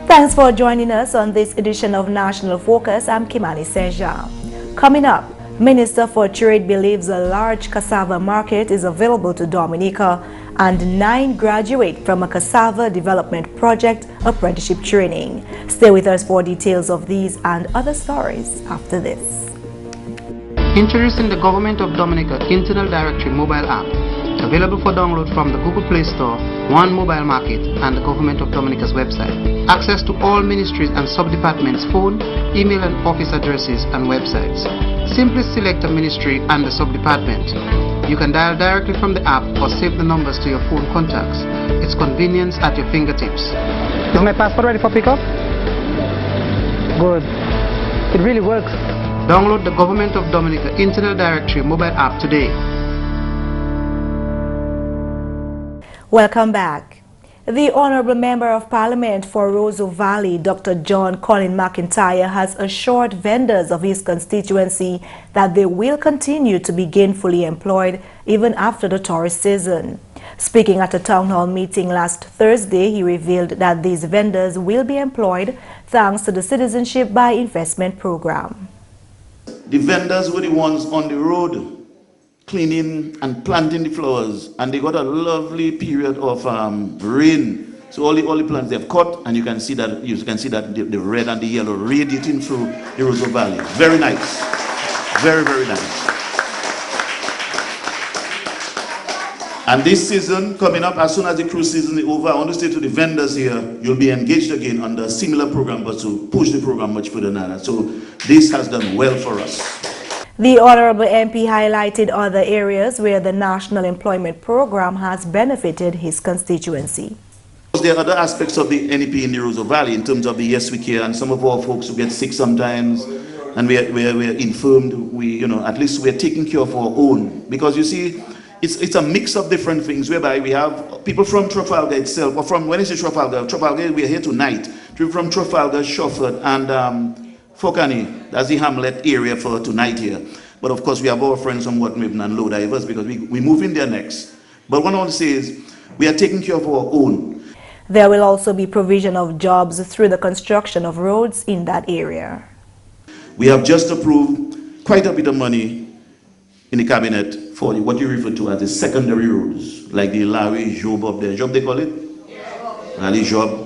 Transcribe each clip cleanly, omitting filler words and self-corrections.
Thanks for joining us on this edition of National Focus. I'm Kimani St. Coming up, Minister for Trade believes a large cassava market is available to Dominica, and 9 graduate from a cassava development project apprenticeship training. Stay with us for details of these and other stories after this. Introducing the Government of Dominica Internal Directory mobile app, available for download from the Google Play Store, One Mobile Market, and the Government of Dominica's website. Access to all ministries and sub-departments' phone, email and office addresses and websites. Simply select a ministry and the sub-department. You can dial directly from the app or save the numbers to your phone contacts. It's convenience at your fingertips. Is my passport ready for pickup? Good. It really works. Download the Government of Dominica Internal Directory mobile app today. Welcome back. The Honorable Member of Parliament for Roseau Valley, Dr. John Colin McIntyre, has assured vendors of his constituency that they will continue to be gainfully employed even after the tourist season. Speaking at a town hall meeting last Thursday, he revealed that these vendors will be employed thanks to the Citizenship by Investment program. The vendors were the ones on the road cleaning and planting the flowers, and they got a lovely period of rain. So all the plants they've cut, and you can see that the red and the yellow radiating through the Roseau Valley. Very nice, very nice. And this season coming up, as soon as the cruise season is over, I want to say to the vendors here, you'll be engaged again under a similar program, but to push the program much further than that. So this has done well for us. The Honorable MP highlighted other areas where the National Employment Program has benefited his constituency. There are other aspects of the NEP in the Roseau Valley in terms of the Yes We Care, and some of our folks who get sick sometimes, and we're infirmed. At least we're taking care of our own, because you see, it's a mix of different things whereby we have people from Trafalgar itself, or from, when I say Trafalgar, we're here tonight. People from Trafalgar, Shawford, and Fokani, that's the Hamlet area for tonight here. But of course, we have our friends from Watmibn and Low Divers, because we move in there next. But what I want to say is, we are taking care of our own. There will also be provision of jobs through the construction of roads in that area. We have just approved quite a bit of money in the cabinet for what you refer to as the secondary roads, like the Lawi, Job up there. Job they call it? Yeah. Ali Job.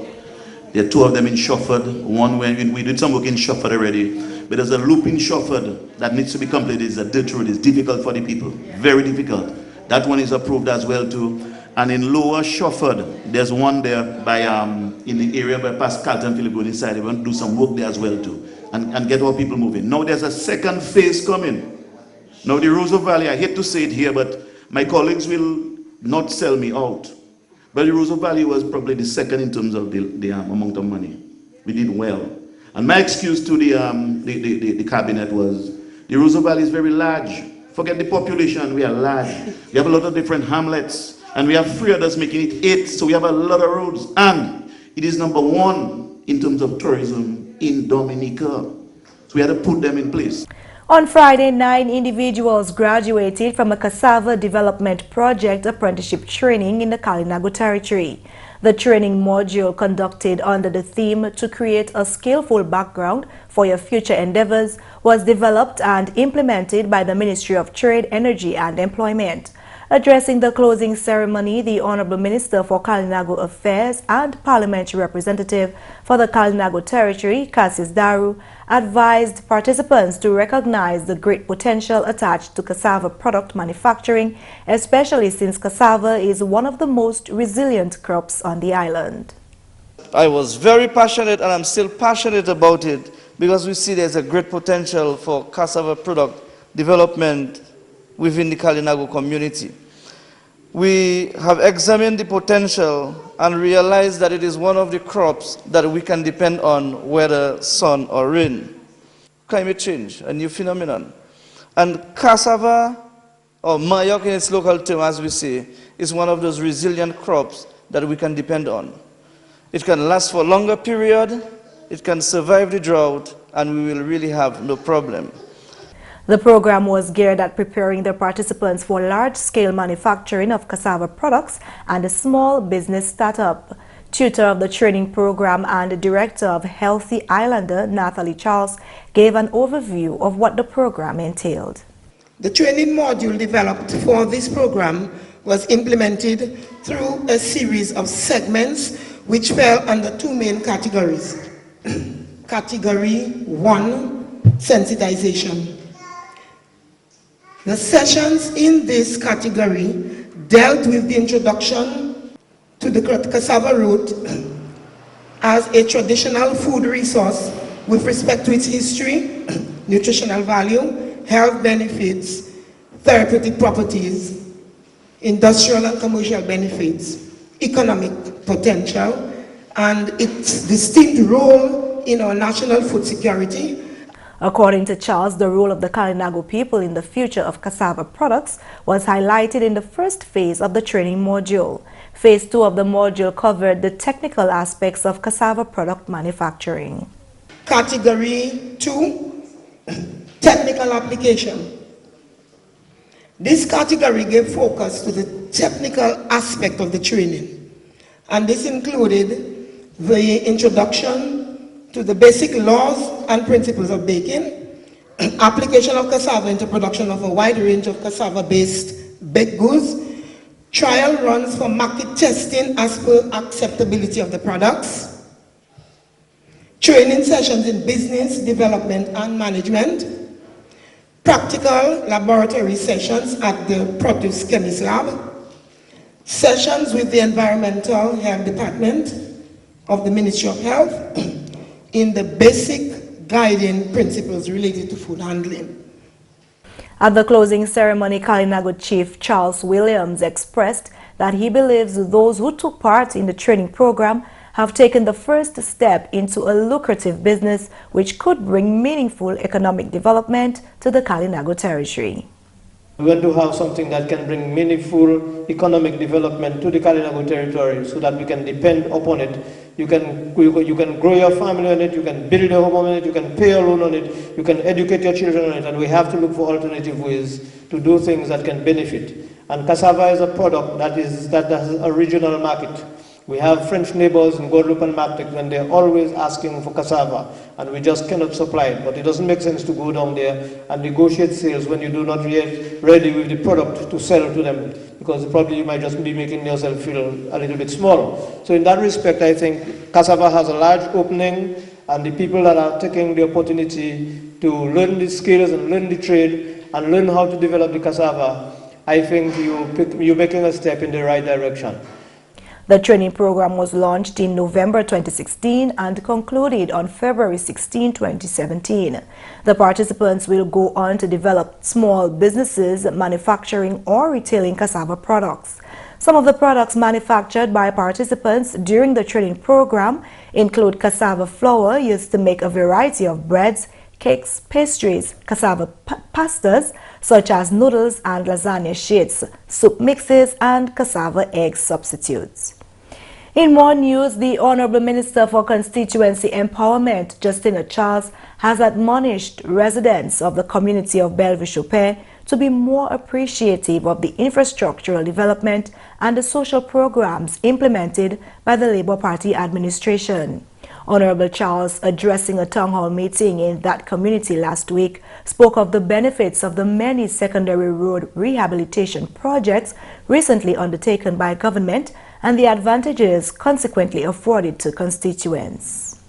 There are 2 of them in Shawford. One where we did some work in Shawford already. But there's a loop in Shawford that needs to be completed. It's a dirt road. It's difficult for the people. Very difficult. That one is approved as well too. And in Lower Shawford, there's one there by in the area by past Carlton Philip going inside. They want to do some work there as well too. And get our people moving. Now there's a second phase coming. Now the Roseau Valley, I hate to say it here, but my colleagues will not sell me out. But the Roseau Valley was probably the second in terms of the amount of money. We did well. And my excuse to the cabinet was, the Roseau Valley is very large. Forget the population, we are large. We have a lot of different hamlets, and we have 3 others making it 8, so we have a lot of roads. And it is #1 in terms of tourism in Dominica. So we had to put them in place. On Friday, 9 individuals graduated from a cassava development project apprenticeship training in the Kalinago territory. The training module, conducted under the theme "To create a skillful background for your future endeavors," was developed and implemented by the Ministry of Trade, Energy and Employment. Addressing the closing ceremony, the Honorable Minister for Kalinago Affairs and Parliamentary Representative for the Kalinago Territory, Cassis Daru, advised participants to recognize the great potential attached to cassava product manufacturing, especially since cassava is one of the most resilient crops on the island. I was very passionate, and I'm still passionate about it, because we see there's a great potential for cassava product development within the Kalinago community. We have examined the potential and realized that it is one of the crops that we can depend on, whether sun or rain. Climate change, a new phenomenon. And cassava, or mayok in its local term as we say, is one of those resilient crops that we can depend on. It can last for a longer period, it can survive the drought, and we will really have no problem. The program was geared at preparing the participants for large-scale manufacturing of cassava products and a small business startup. Tutor of the training program and Director of Healthy Islander, Nathalie Charles, gave an overview of what the program entailed. The training module developed for this program was implemented through a series of segments which fell under two main categories. Category 1, sensitization. The sessions in this category dealt with the introduction to the cassava root as a traditional food resource with respect to its history, nutritional value, health benefits, therapeutic properties, industrial and commercial benefits, economic potential, and its distinct role in our national food security. According to Charles, the role of the Kalinago people in the future of cassava products was highlighted in the first phase of the training module. Phase 2 of the module covered the technical aspects of cassava product manufacturing. Category 2, technical application. This category gave focus to the technical aspect of the training, and this included the introduction to the basic laws and principles of baking, application of cassava into production of a wide range of cassava-based baked goods, trial runs for market testing as per acceptability of the products, training sessions in business development and management, practical laboratory sessions at the Produce Chemist Lab, sessions with the Environmental Health Department of the Ministry of Health in the basic guiding principles related to food handling. At the closing ceremony, Kalinago Chief Charles Williams expressed that he believes those who took part in the training program have taken the first step into a lucrative business which could bring meaningful economic development to the Kalinago territory. We want to have something that can bring meaningful economic development to the Kalinago territory so that we can depend upon it. You can grow your family on it, you can build a home on it, you can pay a loan on it, you can educate your children on it, and we have to look for alternative ways to do things that can benefit. And cassava is a product that has a regional market. We have French neighbors in Guadeloupe and Martinique, and they're always asking for cassava, and we just cannot supply it. But it doesn't make sense to go down there and negotiate sales when you do not get ready with the product to sell to them, because probably you might just be making yourself feel a little bit small. So in that respect, I think cassava has a large opening, and the people that are taking the opportunity to learn the skills and learn the trade and learn how to develop the cassava, I think you're making a step in the right direction. The training program was launched in November 2016 and concluded on February 16, 2017. The participants will go on to develop small businesses manufacturing or retailing cassava products. Some of the products manufactured by participants during the training program include cassava flour used to make a variety of breads, cakes, pastries, cassava pastas such as noodles and lasagna sheets, soup mixes, and cassava egg substitutes. In more news, the Honorable Minister for Constituency Empowerment, Justina Charles, has admonished residents of the community of Bellevue-Chopin to be more appreciative of the infrastructural development and the social programs implemented by the Labour Party administration. Honorable Charles, addressing a town hall meeting in that community last week, spoke of the benefits of the many secondary road rehabilitation projects recently undertaken by government and the advantages consequently afforded to constituents.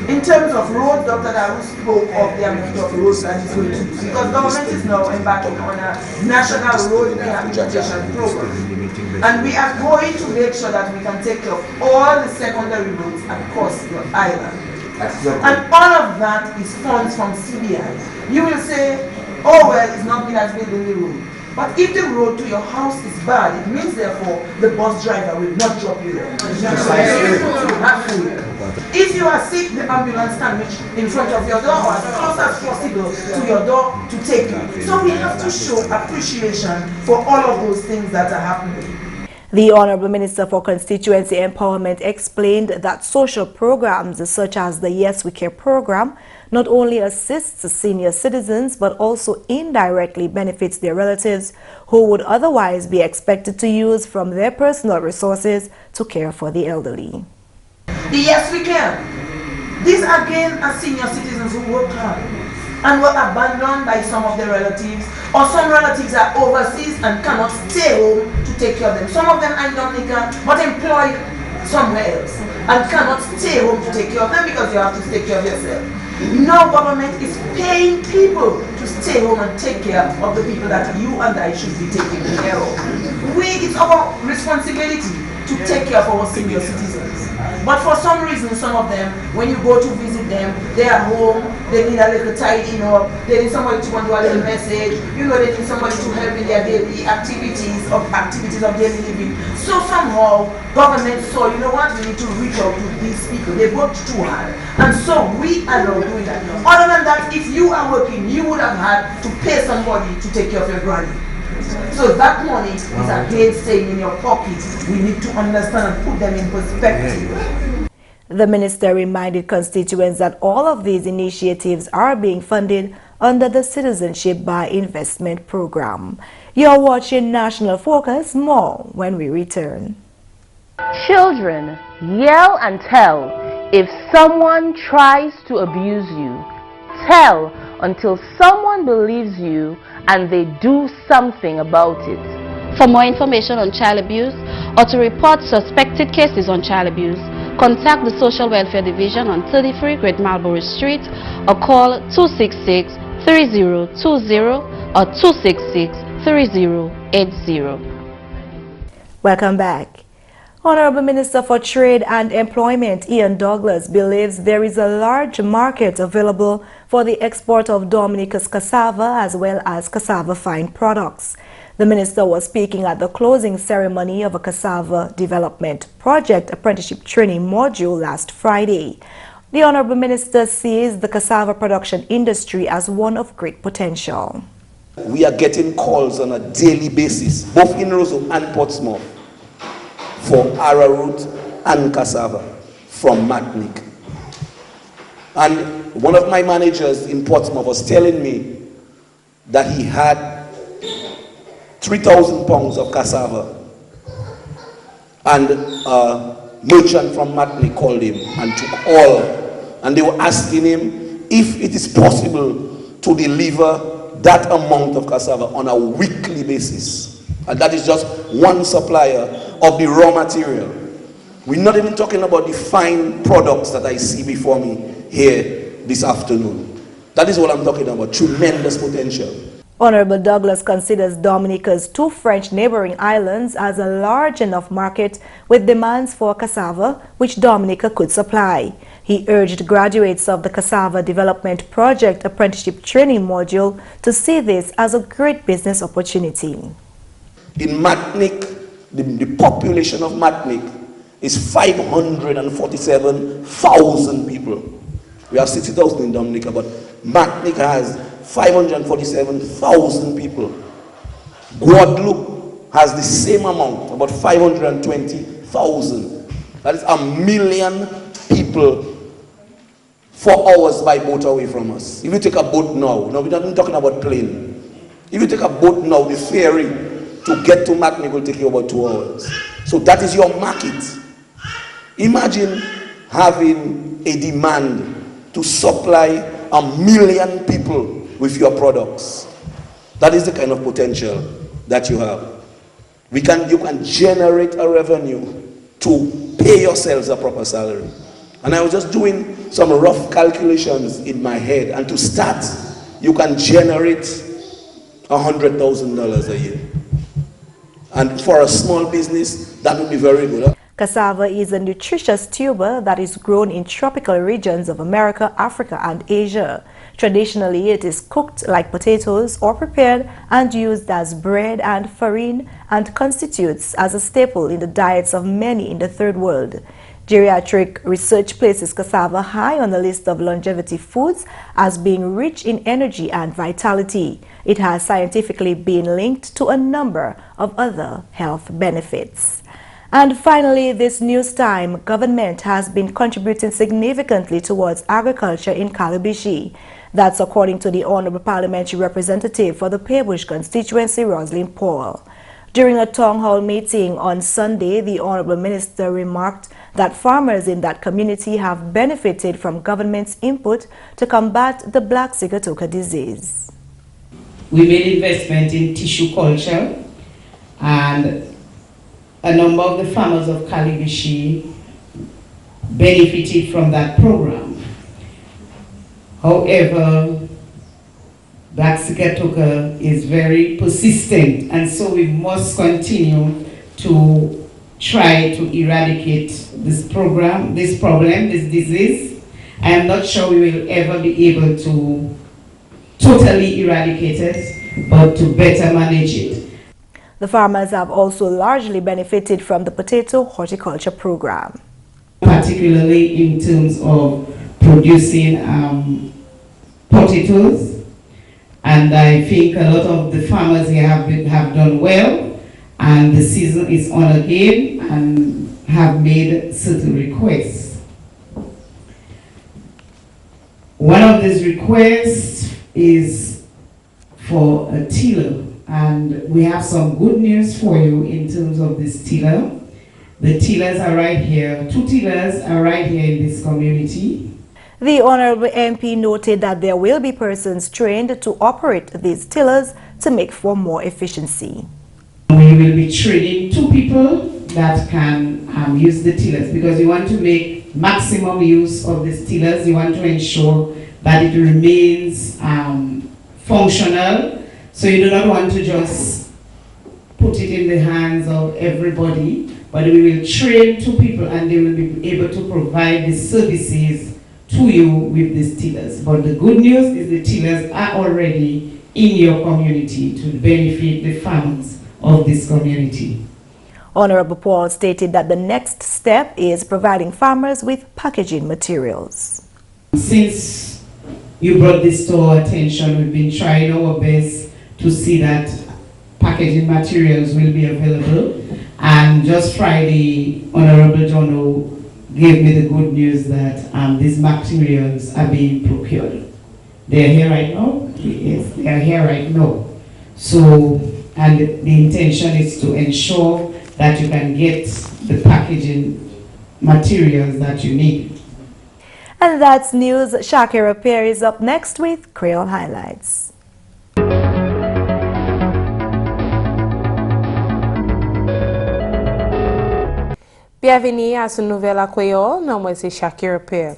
In terms of road, Dr. Daru spoke of the amount of roads that is going to do, because government is now embarking on a national road rehabilitation program. And we are going to make sure that we can take care of all the secondary roads across the island. And all of that is funds from CBI. You will say, oh well, it's not Villas building the road. But if the road to your house is bad, it means therefore the bus driver will not drop you there. If you are sick, the ambulance can reach in front of your door or as close as possible to your door to take you. So we have to show appreciation for all of those things that are happening. The Honorable Minister for Constituency Empowerment explained that social programs such as the Yes We Care program not only assists senior citizens but also indirectly benefits their relatives who would otherwise be expected to use from their personal resources to care for the elderly. Yes, we can. These again are senior citizens who worked hard and were abandoned by some of their relatives, or some relatives are overseas and cannot stay home to take care of them. Some of them are in Dominica but employed somewhere else and cannot stay home to take care of them because you have to take care of yourself. Now government is paying people to stay home and take care of the people that you and I should be taking care of. It's our responsibility to take care of our senior citizens. But for some reason, some of them, when you go to visit them, they are home, they need a little tidying up, they need somebody to do a little message, they need somebody to help in their daily activities of daily living. So somehow, government saw, you know what, we need to reach out to these people. They worked too hard. And so we are now doing that. Other than that, if you are working, you would have had to pay somebody to take care of your granny. So that money is again staying in your pocket. We need to understand and put them in perspective. The minister reminded constituents that all of these initiatives are being funded under the Citizenship by Investment program. You're watching National Focus. More when we return. Children, yell and tell. If someone tries to abuse you, tell until someone believes you and they do something about it. For more information on child abuse or to report suspected cases on child abuse, contact the Social Welfare Division on 33 Great Marlborough Street or call 266-3020 or 266-3080. Welcome back. Honorable Minister for Trade and Employment Ian Douglas believes there is a large market available for the export of Dominica's cassava as well as cassava fine products. The minister was speaking at the closing ceremony of a cassava development project apprenticeship training module last Friday. The Honorable Minister sees the cassava production industry as one of great potential. We are getting calls on a daily basis, both in Roseau and Portsmouth, for arrowroot and cassava from Matnik. And one of my managers in Portsmouth was telling me that he had 3,000 pounds of cassava, and a merchant from Matnik called him and took all, and they were asking him if it is possible to deliver that amount of cassava on a weekly basis. And that is just one supplier of the raw material. We're not even talking about the fine products that I see before me here this afternoon. That is what I'm talking about, tremendous potential. Honorable Douglas considers Dominica's two French neighboring islands as a large enough market with demands for cassava, which Dominica could supply. He urged graduates of the Cassava Development Project Apprenticeship Training Module to see this as a great business opportunity. In Matnik, the population of Matnik is 547,000 people. We have 60,000 in Dominica, but Matnik has 547,000 people. Guadeloupe has the same amount, about 520,000. That is 1 million people 4 hours by boat away from us. If you take a boat now, we're not even talking about plane. If you take a boat now, the ferry to get to Matnik will take you about 2 hours. So that is your market. Imagine having a demand to supply 1 million people with your products. That is the kind of potential that you have. You can generate a revenue to pay yourselves a proper salary. And I was just doing some rough calculations in my head, and to start, you can generate $100,000 a year. And for a small business, that would be very good. Cassava is a nutritious tuber that is grown in tropical regions of America, Africa, and Asia. Traditionally, it is cooked like potatoes or prepared and used as bread and farine, and constitutes as a staple in the diets of many in the Third World. Geriatric research places cassava high on the list of longevity foods as being rich in energy and vitality. It has scientifically been linked to a number of other health benefits. And finally, this news time, government has been contributing significantly towards agriculture in Calabishi. That's according to the Honorable Parliamentary Representative for the Paybush constituency, Roslyn Paul. During a town hall meeting on Sunday, the Honorable Minister remarked that farmers in that community have benefited from government's input to combat the black sigatoka disease. We made investment in tissue culture, and a number of the farmers of Kalibishi benefited from that program. However, black sigatoka is very persistent, and so we must continue to try to eradicate this problem, this disease. I am not sure we will ever be able to totally eradicate it, but to better manage it. The farmers have also largely benefited from the potato horticulture program. Particularly in terms of producing potatoes. And I think a lot of the farmers here have done well, and the season is on again and have made certain requests. One of these requests is for a tiller, and we have some good news for you in terms of this tiller. The tillers are right here. 2 tillers are right here in this community. The Honorable MP noted that there will be persons trained to operate these tillers to make for more efficiency. We will be training 2 people that can use the tillers, because we want to make maximum use of these tillers. We want to ensure that it remains functional. So you do not want to just put it in the hands of everybody, but we will train 2 people and they will be able to provide the services to you with these tillers. But the good news is the tillers are already in your community to benefit the farmers of this community. Honorable Paul stated that the next step is providing farmers with packaging materials. Since you brought this to our attention, we've been trying our best to see that packaging materials will be available. And just Friday, Honorable Jono gave me the good news that these materials are being procured. They're here right now? Yes, they're here right now. So, and the intention is to ensure that you can get the packaging materials that you need. And that's news. Shaakira Pierre is up next with Creole Highlights. Bienvenue à ce nouvel Creole. Non, moi c'est Shaakira Pierre.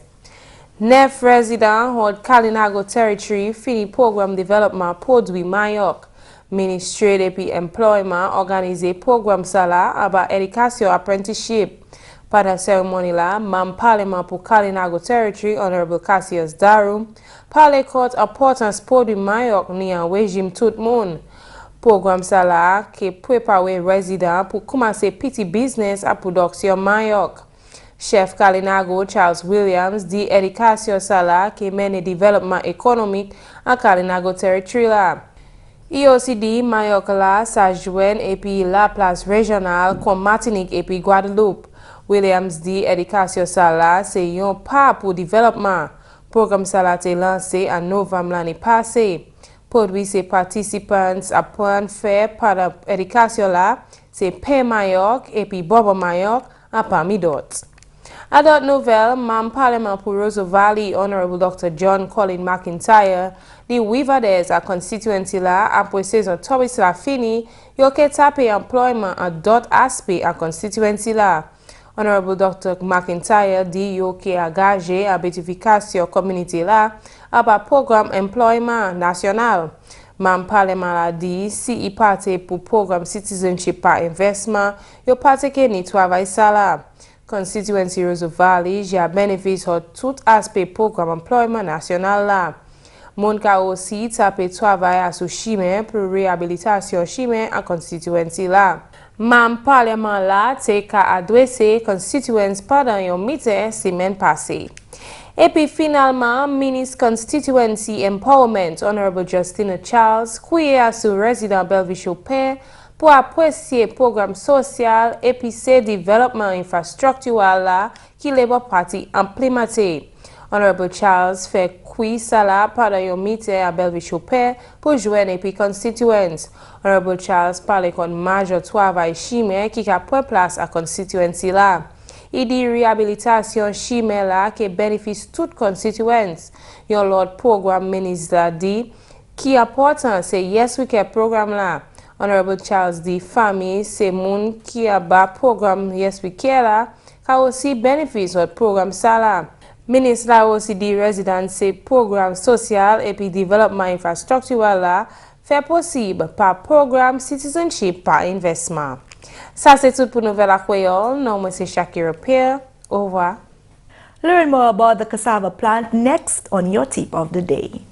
9 résidents hors Kalinago Territory fini programme développement produit Mayoc. Ministry de Employment organisé programme ça là about éducation apprenticeship. Pendant la cérémonie là, membre parlement pour Kalinago Territory, Honorable Cassius Darum, parle contre importance produit Mayoc ni en régime tout le monde. Programme ça là qui prépare les résidents pour commencer petit business à production Mayoc. Chef Kalinago Charles Williams dit éducation ça là qui mène développement économique à Kalinago Territory là. Il aussi dit Mayoc là ça joint et puis la place régionale comme Martinique et puis Guadeloupe. Williams dit éducation ça là c'est un pas pour développement. Programme ça là été lancé en novembre l'année passée. Produit ses participants apprennent faire par l'éducation là, c'est Père Mayoc et puis Bobo Mayoc à parmi d'autres. À d'autres nouvelles, membre parlement pour Roseau Valley, Honorable Dr. John Colin McIntyre, dit Wivades à constituency là, après saison tourisme la fini, yo ke taper employment à d'autres aspects à constituency là. Honorable Dr. McIntyre dit yo ke engagé à bétification community là, à programme employment national. Membre parlement a dit si il partait pour programme citizenship par investment, yo partait que ni travail ça là. Constituency Roseau Valley, j'ai bénéfice de tout aspect programme employment national là. Mon ka aussi tapé travail à sous chemin pour réhabilitation chemin à constituency là. Membre parlement là te ka adressé constituents pendant un meeting semaine passée. Et puis finalement, Ministre Constituency Empowerment, Honorable Justina Charles, qui est sous résident Belleville-Chopin pour apprécier le programme social et puis ce développement infrastructural là qui les parti implémenté. Honorable Charles fait Sala pendant un meeting à Belleville-Chopin pour joindre les constituents. Honorable Charles parle contre major travail chimé qui a pris place à constituency là. Il dit réhabilitation chimé là qui bénéficie toutes constituents. Yon l'autre programme ministre dit qui important c'est Yes We Care programme là. Honorable Charles dit famille c'est moun qui a bas programme Yes We Care là qui aussi bénéficie notre programme ça là. Ministre a aussi dit résidents c'est programme social et puis développement infrastructurel là fait possible par programme citizenship par investissement. Ça c'est tout pour Nouvelle Creole. Non, moi c'est Shaakira Pierre. Au revoir. Learn more about the cassava plant next on your tip of the day.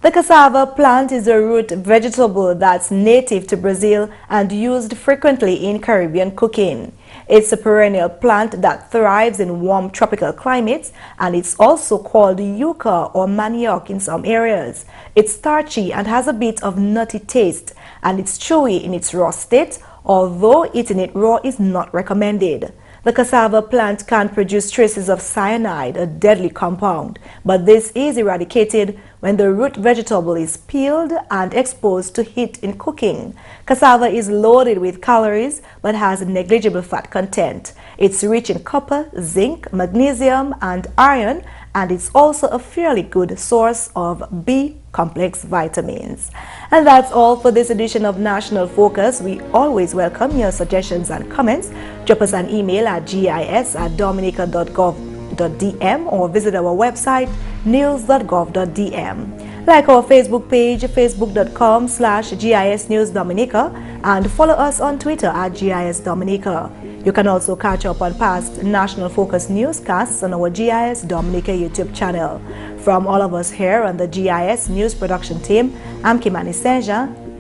The cassava plant is a root vegetable that's native to Brazil and used frequently in Caribbean cooking. It's a perennial plant that thrives in warm tropical climates, and it's also called yuca or manioc in some areas. It's starchy and has a bit of nutty taste, and it's chewy in its raw state, although eating it raw is not recommended. The cassava plant can produce traces of cyanide, a deadly compound, but this is eradicated when the root vegetable is peeled and exposed to heat in cooking. Cassava is loaded with calories but has negligible fat content. It's rich in copper, zinc, magnesium, and iron, and it's also a fairly good source of B-complex vitamins. And that's all for this edition of National Focus. We always welcome your suggestions and comments. Drop us an email at gis@dominica.gov.dm or visit our website news.gov.dm. Like our Facebook page, facebook.com/GIS News Dominica, and follow us on Twitter at GIS Dominica. You can also catch up on past National Focus newscasts on our GIS Dominica YouTube channel. From all of us here on the GIS News Production team, I'm Kimani St.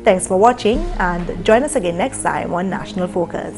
Thanks for watching, and join us again next time on National Focus.